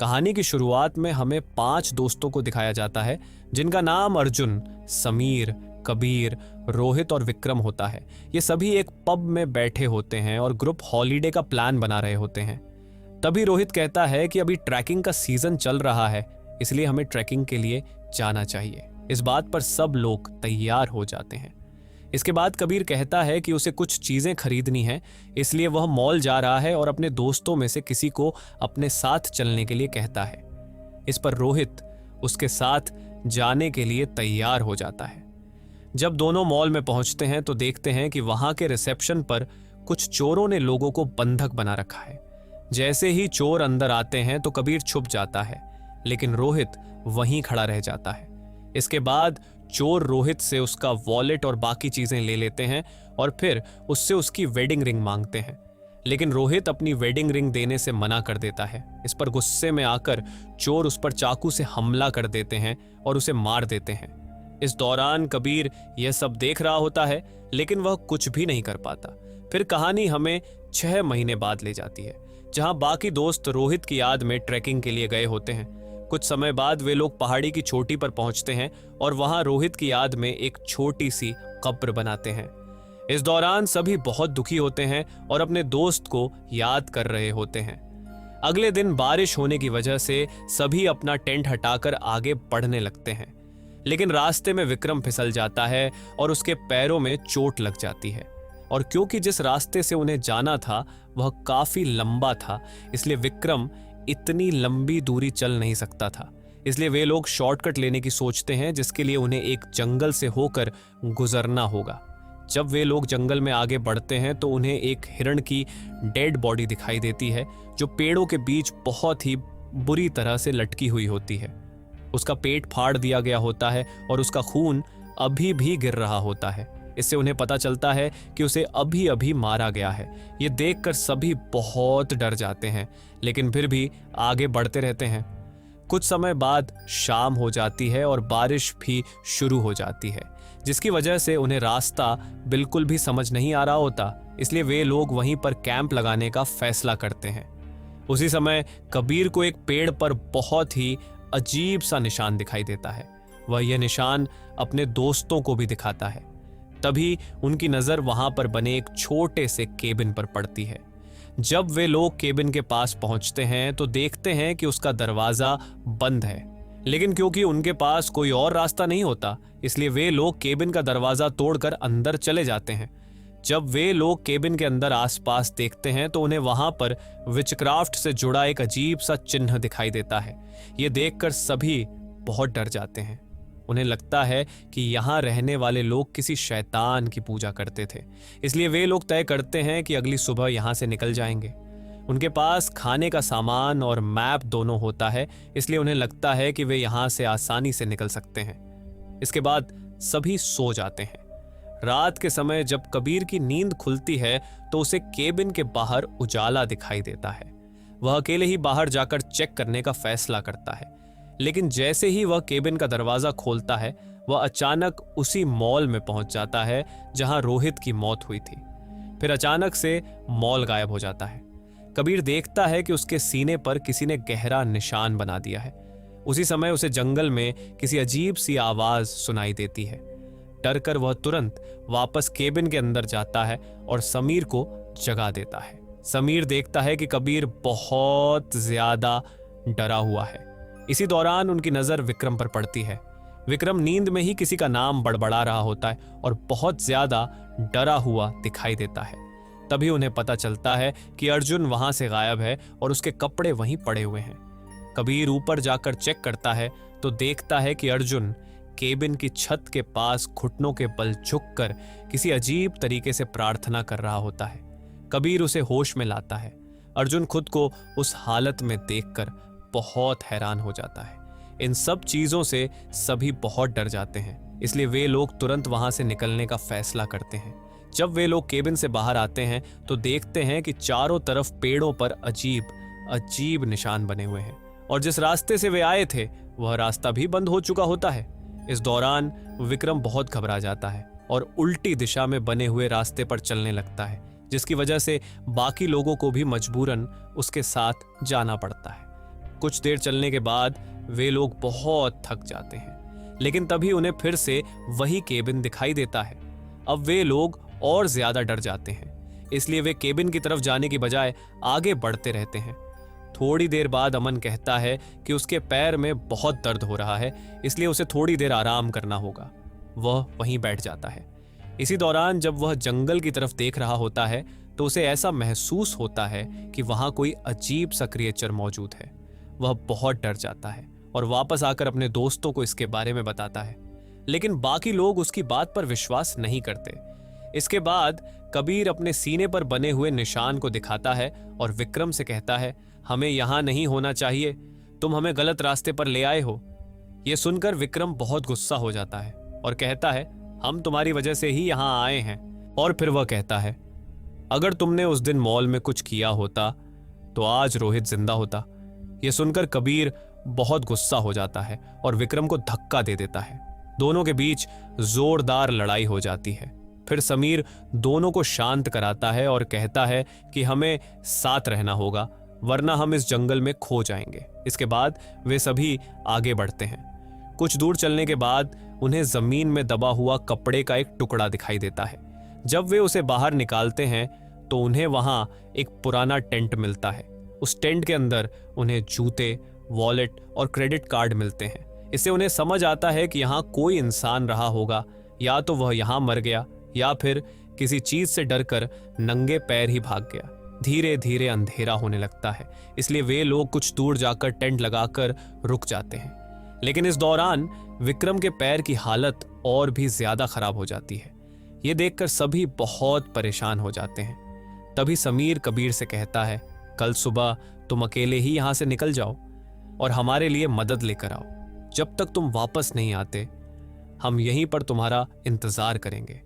कहानी की शुरुआत में हमें 5 दोस्तों को दिखाया जाता है जिनका नाम अर्जुन, समीर, कबीर, रोहित और विक्रम होता है। ये सभी एक पब में बैठे होते हैं और ग्रुप हॉलीडे का प्लान बना रहे होते हैं। तभी रोहित कहता है कि अभी ट्रैकिंग का सीजन चल रहा है, इसलिए हमें ट्रैकिंग के लिए जाना चाहिए। इस बात पर सब लोग तैयार हो जाते हैं। इसके बाद कबीर कहता है कि उसे कुछ चीजें खरीदनी है, इसलिए वह मॉल जा रहा है और अपने दोस्तों में से किसी को अपने साथ चलने के लिए कहता है। इस पर रोहित उसके साथ जाने के लिए तैयार हो जाता है। जब दोनों मॉल में पहुंचते हैं तो देखते हैं कि वहां के रिसेप्शन पर कुछ चोरों ने लोगों को बंधक बना रखा है। जैसे ही चोर अंदर आते हैं तो कबीर छुप जाता है, लेकिन रोहित वहीं खड़ा रह जाता है। इसके बाद चोर रोहित से उसका वॉलेट और बाकी चीजें ले लेते हैं और फिर उससे उसकी वेडिंग रिंग मांगते हैं, लेकिन रोहित अपनी वेडिंग रिंग देने से मना कर देता है। इस पर गुस्से में आकर चोर उस पर चाकू से हमला कर देते हैं और उसे मार देते हैं। इस दौरान कबीर यह सब देख रहा होता है, लेकिन वह कुछ भी नहीं कर पाता। फिर कहानी हमें 6 महीने बाद ले जाती है, जहां बाकी दोस्त रोहित की याद में ट्रैकिंग के लिए गए होते हैं। कुछ समय बाद वे लोग पहाड़ी की चोटी पर पहुंचते हैं और वहां रोहित की याद में एक छोटी सी कब्र बनाते हैं। इस दौरान सभी बहुत दुखी होते हैं और अपने दोस्त को याद कर रहे होते हैं। अगले दिन बारिश होने की वजह से सभी अपना टेंट हटाकर आगे बढ़ने लगते हैं, लेकिन रास्ते में विक्रम फिसल जाता है और उसके पैरों में चोट लग जाती है। और क्योंकि जिस रास्ते से उन्हें जाना था वह काफी लंबा था, इसलिए विक्रम इतनी लंबी दूरी चल नहीं सकता था। इसलिए वे लोग शॉर्टकट लेने की सोचते हैं, जिसके लिए उन्हें एक जंगल से होकर गुजरना होगा। जब वे लोग जंगल में आगे बढ़ते हैं तो उन्हें एक हिरण की डेड बॉडी दिखाई देती है, जो पेड़ों के बीच बहुत ही बुरी तरह से लटकी हुई होती है। उसका पेट फाड़ दिया गया होता है और उसका खून अभी भी गिर रहा होता है। इससे उन्हें पता चलता है कि उसे अभी अभी मारा गया है। ये देखकर सभी बहुत डर जाते हैं, लेकिन फिर भी आगे बढ़ते रहते हैं। कुछ समय बाद शाम हो जाती है और बारिश भी शुरू हो जाती है, जिसकी वजह से उन्हें रास्ता बिल्कुल भी समझ नहीं आ रहा होता। इसलिए वे लोग वहीं पर कैंप लगाने का फैसला करते हैं। उसी समय कबीर को एक पेड़ पर बहुत ही अजीब सा निशान दिखाई देता है। वह यह निशान अपने दोस्तों को भी दिखाता है। तभी उनकी नजर वहां पर बने एक छोटे से केबिन पर पड़ती है। जब वे लोग केबिन के पास पहुंचते हैं तो देखते हैं कि उसका दरवाजा बंद है, लेकिन क्योंकि उनके पास कोई और रास्ता नहीं होता, इसलिए वे लोग केबिन का दरवाजा तोड़कर अंदर चले जाते हैं। जब वे लोग केबिन के अंदर आसपास देखते हैं तो उन्हें वहां पर विचक्राफ्ट से जुड़ा एक अजीब सा चिन्ह दिखाई देता है। ये देखकर सभी बहुत डर जाते हैं। उन्हें लगता है कि यहाँ रहने वाले लोग किसी शैतान की पूजा करते थे, इसलिए वे लोग तय करते हैं कि अगली सुबह यहाँ से निकल जाएंगे। उनके पास खाने का सामान और मैप दोनों होता है, इसलिए उन्हें लगता है कि वे यहाँ से आसानी से निकल सकते हैं। इसके बाद सभी सो जाते हैं। रात के समय जब कबीर की नींद खुलती है तो उसे केबिन के बाहर उजाला दिखाई देता है। वह अकेले ही बाहर जाकर चेक करने का फैसला करता है, लेकिन जैसे ही वह केबिन का दरवाजा खोलता है वह अचानक उसी मॉल में पहुंच जाता है जहां रोहित की मौत हुई थी। फिर अचानक से मॉल गायब हो जाता है। कबीर देखता है कि उसके सीने पर किसी ने गहरा निशान बना दिया है। उसी समय उसे जंगल में किसी अजीब सी आवाज सुनाई देती है। डरकर वह तुरंत वापस केबिन के अंदर जाता है और समीर को जगा देता है। समीर देखता है कि कबीर बहुत ज्यादा डरा हुआ है। इसी दौरान उनकी नजर विक्रम पर पड़ती है। विक्रम नींद में ही किसी का नाम बड़बड़ा रहा होता है और बहुत ज्यादा डरा हुआ दिखाई देता है। तभी उन्हें पता चलता है कि अर्जुन वहां से गायब है और उसके कपड़े वहीं पड़े हुए हैं। कबीर ऊपर जाकर चेक करता है तो देखता है कि अर्जुन केबिन की छत के पास घुटनों के बल झुककर किसी अजीब तरीके से प्रार्थना कर रहा होता है। कबीर उसे होश में लाता है। अर्जुन खुद को उस हालत में देखकर बहुत हैरान हो जाता है। इन सब चीजों से सभी बहुत डर जाते हैं, इसलिए वे लोग तुरंत वहां से निकलने का फैसला करते हैं। जब वे लोग केबिन से बाहर आते हैं तो देखते हैं कि चारों तरफ पेड़ों पर अजीब अजीब निशान बने हुए हैं और जिस रास्ते से वे आए थे वह रास्ता भी बंद हो चुका होता है। इस दौरान विक्रम बहुत घबरा जाता है और उल्टी दिशा में बने हुए रास्ते पर चलने लगता है, जिसकी वजह से बाकी लोगों को भी मजबूरन उसके साथ जाना पड़ता है। कुछ देर चलने के बाद वे लोग बहुत थक जाते हैं, लेकिन तभी उन्हें फिर से वही केबिन दिखाई देता है। अब वे लोग और ज्यादा डर जाते हैं, इसलिए वे केबिन की तरफ जाने की बजाय आगे बढ़ते रहते हैं। थोड़ी देर बाद अमन कहता है कि उसके पैर में बहुत दर्द हो रहा है, इसलिए उसे थोड़ी देर आराम करना होगा। वह वहीं बैठ जाता है। इसी दौरान जब वह जंगल की तरफ देख रहा होता है तो उसे ऐसा महसूस होता है कि वहां कोई अजीब सा क्रिएचर मौजूद है। वह बहुत डर जाता है और वापस आकर अपने दोस्तों को इसके बारे में बताता है, लेकिन बाकी लोग उसकी बात पर विश्वास नहीं करते। इसके बाद कबीर अपने सीने पर बने हुए निशान को दिखाता है और विक्रम से कहता है, हमें यहां नहीं होना चाहिए, तुम हमें गलत रास्ते पर ले आए हो। यह सुनकर विक्रम बहुत गुस्सा हो जाता है और कहता है, हम तुम्हारी वजह से ही यहां आए हैं। और फिर वह कहता है, अगर तुमने उस दिन मॉल में कुछ किया होता तो आज रोहित जिंदा होता। यह सुनकर कबीर बहुत गुस्सा हो जाता है और विक्रम को धक्का दे देता है। दोनों के बीच जोरदार लड़ाई हो जाती है। फिर समीर दोनों को शांत कराता है और कहता है कि हमें साथ रहना होगा, वरना हम इस जंगल में खो जाएंगे। इसके बाद वे सभी आगे बढ़ते हैं। कुछ दूर चलने के बाद उन्हें जमीन में दबा हुआ कपड़े का एक टुकड़ा दिखाई देता है। जब वे उसे बाहर निकालते हैं तो उन्हें वहां एक पुराना टेंट मिलता है। उस टेंट के अंदर उन्हें जूते, वॉलेट और क्रेडिट कार्ड मिलते हैं। इससे उन्हें समझ आता है कि यहाँ कोई इंसान रहा होगा, या तो वह यहाँ मर गया या फिर किसी चीज से डरकर नंगे पैर ही भाग गया। धीरे धीरे अंधेरा होने लगता है, इसलिए वे लोग कुछ दूर जाकर टेंट लगाकर रुक जाते हैं। लेकिन इस दौरान विक्रम के पैर की हालत और भी ज्यादा खराब हो जाती है। ये देखकर सभी बहुत परेशान हो जाते हैं। तभी समीर कबीर से कहता है, कल सुबह तुम अकेले ही यहां से निकल जाओ और हमारे लिए मदद लेकर आओ। जब तक तुम वापस नहीं आते हम यहीं पर तुम्हारा इंतजार करेंगे।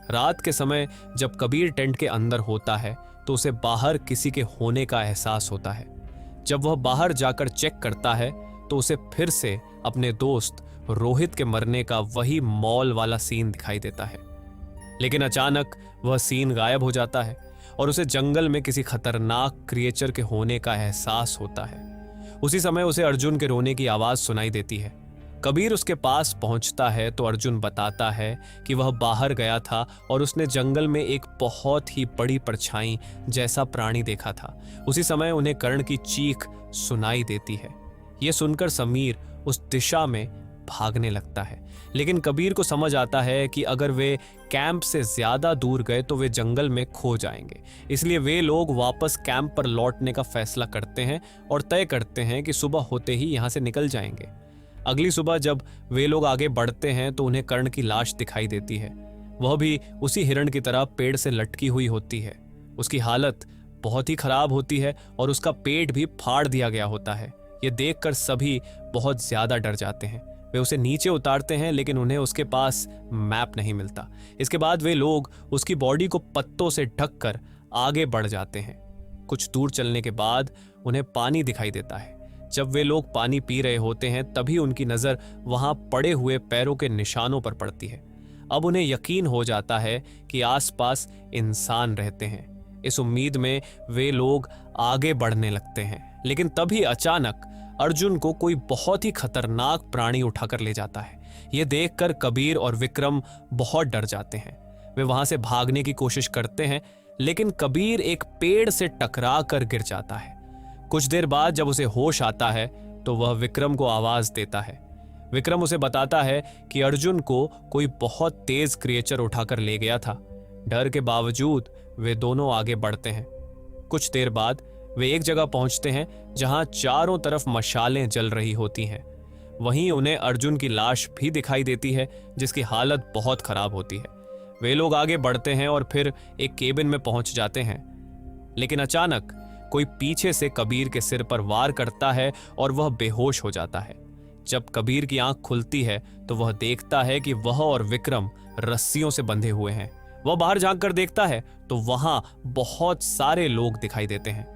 रात के समय जब कबीर टेंट के अंदर होता है तो उसे बाहर किसी के होने का एहसास होता है। जब वह बाहर जाकर चेक करता है तो उसे फिर से अपने दोस्त रोहित के मरने का वही मॉल वाला सीन दिखाई देता है। लेकिन अचानक वह सीन गायब हो जाता है और उसे जंगल में किसी खतरनाक क्रिएचर के होने का एहसास होता है। उसी समय उसे अर्जुन के रोने की आवाज सुनाई देती है। कबीर उसके पास पहुंचता है तो अर्जुन बताता है कि वह बाहर गया था और उसने जंगल में एक बहुत ही बड़ी परछाई जैसा प्राणी देखा था। उसी समय उन्हें कर्ण की चीख सुनाई देती है। यह सुनकर समीर उस दिशा में भागने लगता है, लेकिन कबीर को समझ आता है कि अगर वे कैंप से ज्यादा दूर गए तो वे जंगल में खो जाएंगे। इसलिए वे लोग वापस कैंप पर लौटने का फैसला करते हैं और तय करते हैं कि सुबह होते ही यहां से निकल जाएंगे। अगली सुबह जब वे लोग आगे बढ़ते हैं तो उन्हें कर्ण की लाश दिखाई देती है। वह भी उसी हिरण की तरह पेड़ से लटकी हुई होती है। उसकी हालत बहुत ही खराब होती है और उसका पेट भी फाड़ दिया गया होता है। ये देखकर सभी बहुत ज्यादा डर जाते हैं। वे उसे नीचे उतारते हैं, लेकिन उन्हें उसके पास मैप नहीं मिलता। इसके बाद वे लोग उसकी बॉडी को पत्तों से ढककर आगे बढ़ जाते हैं। कुछ दूर चलने के बाद उन्हें पानी दिखाई देता है। जब वे लोग पानी पी रहे होते हैं तभी उनकी नजर वहां पड़े हुए पैरों के निशानों पर पड़ती है। अब उन्हें यकीन हो जाता है कि आसपास इंसान रहते हैं। इस उम्मीद में वे लोग आगे बढ़ने लगते हैं, लेकिन तभी अचानक अर्जुन को कोई बहुत ही खतरनाक प्राणी उठाकर ले जाता है। यह देखकर कबीर और विक्रम बहुत डर जाते हैं। वे वहां से भागने की कोशिश करते हैं, लेकिन कबीर एक पेड़ से टकरा कर गिर जाता है। कुछ देर बाद जब उसे होश आता है तो वह विक्रम को आवाज देता है। विक्रम उसे बताता है कि अर्जुन को कोई बहुत तेज क्रिएचर उठाकर ले गया था। डर के बावजूद वे दोनों आगे बढ़ते हैं। कुछ देर बाद वे एक जगह पहुंचते हैं जहां चारों तरफ मशालें जल रही होती हैं। वहीं उन्हें अर्जुन की लाश भी दिखाई देती है, जिसकी हालत बहुत खराब होती है। वे लोग आगे बढ़ते हैं और फिर एक केबिन में पहुंच जाते हैं, लेकिन अचानक कोई पीछे से कबीर के सिर पर वार करता है और वह बेहोश हो जाता है। जब कबीर की आंख खुलती है तो वह देखता है कि वह और विक्रम रस्सियों से बंधे हुए हैं। वह बाहर झांक कर देखता है तो वहां बहुत सारे लोग दिखाई देते हैं।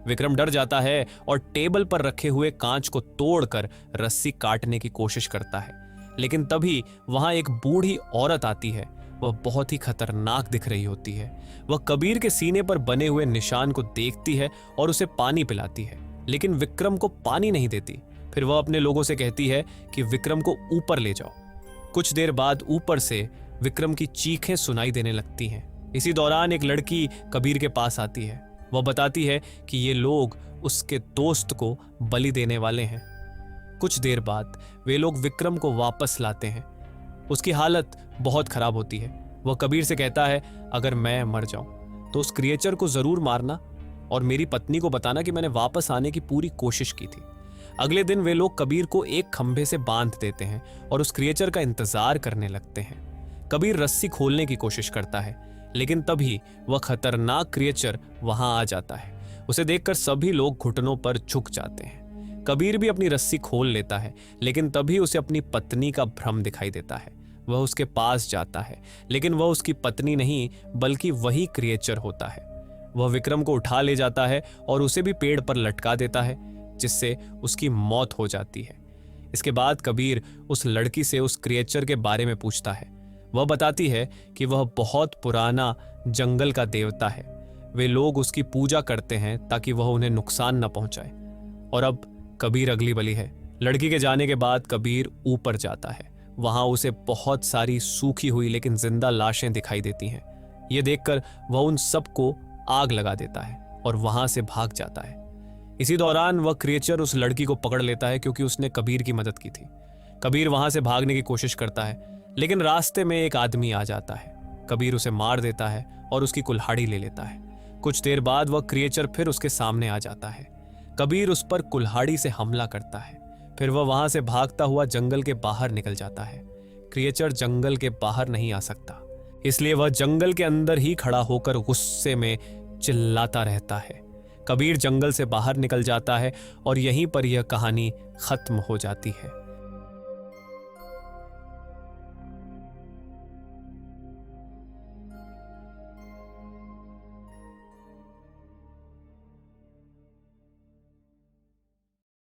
विक्रम डर जाता है और टेबल पर रखे हुए कांच को तोड़कर रस्सी काटने की कोशिश करता है, लेकिन तभी वहां एक बूढ़ी औरत आती है। वह बहुत ही खतरनाक दिख रही होती है। वह कबीर के सीने पर बने हुए निशान को देखती है और उसे पानी पिलाती है। लेकिन विक्रम को पानी नहीं देती। फिर वह अपने लोगों से कहती है कि विक्रम को ऊपर ले जाओ। कुछ देर बाद ऊपर से विक्रम की चीखें सुनाई देने लगती हैं। इसी दौरान एक लड़की कबीर के पास आती है। वह बताती है कि ये लोग उसके दोस्त को बलि देने वाले हैं। कुछ देर बाद वे लोग विक्रम को वापस लाते हैं। उसकी हालत बहुत खराब होती है। वह कबीर से कहता है, अगर मैं मर जाऊं तो उस क्रिएचर को जरूर मारना और मेरी पत्नी को बताना कि मैंने वापस आने की पूरी कोशिश की थी। अगले दिन वे लोग कबीर को एक खंभे से बांध देते हैं और उस क्रिएचर का इंतजार करने लगते हैं। कबीर रस्सी खोलने की कोशिश करता है, लेकिन तभी वह खतरनाक क्रिएचर वहां आ जाता है। उसे देखकर सभी लोग घुटनों पर झुक जाते हैं। कबीर भी अपनी रस्सी खोल लेता है, लेकिन तभी उसे अपनी पत्नी का भ्रम दिखाई देता है। वह उसके पास जाता है, लेकिन वह उसकी पत्नी नहीं बल्कि वही क्रिएचर होता है। वह विक्रम को उठा ले जाता है और उसे भी पेड़ पर लटका देता है, जिससे उसकी मौत हो जाती है। इसके बाद कबीर उस लड़की से उस क्रिएचर के बारे में पूछता है। वह बताती है कि वह बहुत पुराना जंगल का देवता है। वे लोग उसकी पूजा करते हैं ताकि वह उन्हें नुकसान न पहुंचाए। और अब कबीर अगली बलि है। लड़की के जाने के बाद कबीर ऊपर जाता है। वहां उसे बहुत सारी सूखी हुई लेकिन जिंदा लाशें दिखाई देती हैं। ये देखकर वह उन सबको आग लगा देता है और वहां से भाग जाता है। इसी दौरान वह क्रिएचर उस लड़की को पकड़ लेता है, क्योंकि उसने कबीर की मदद की थी। कबीर वहां से भागने की कोशिश करता है, लेकिन रास्ते में एक आदमी आ जाता है। कबीर उसे मार देता है और उसकी कुल्हाड़ी ले लेता है। कुछ देर बाद वह क्रिएचर फिर उसके सामने आ जाता है। कबीर उस पर कुल्हाड़ी से हमला करता है। फिर वह वहां से भागता हुआ जंगल के बाहर निकल जाता है। क्रिएचर जंगल के बाहर नहीं आ सकता, इसलिए वह जंगल के अंदर ही खड़ा होकर गुस्से में चिल्लाता रहता है। कबीर जंगल से बाहर निकल जाता है और यहीं पर यह कहानी खत्म हो जाती है।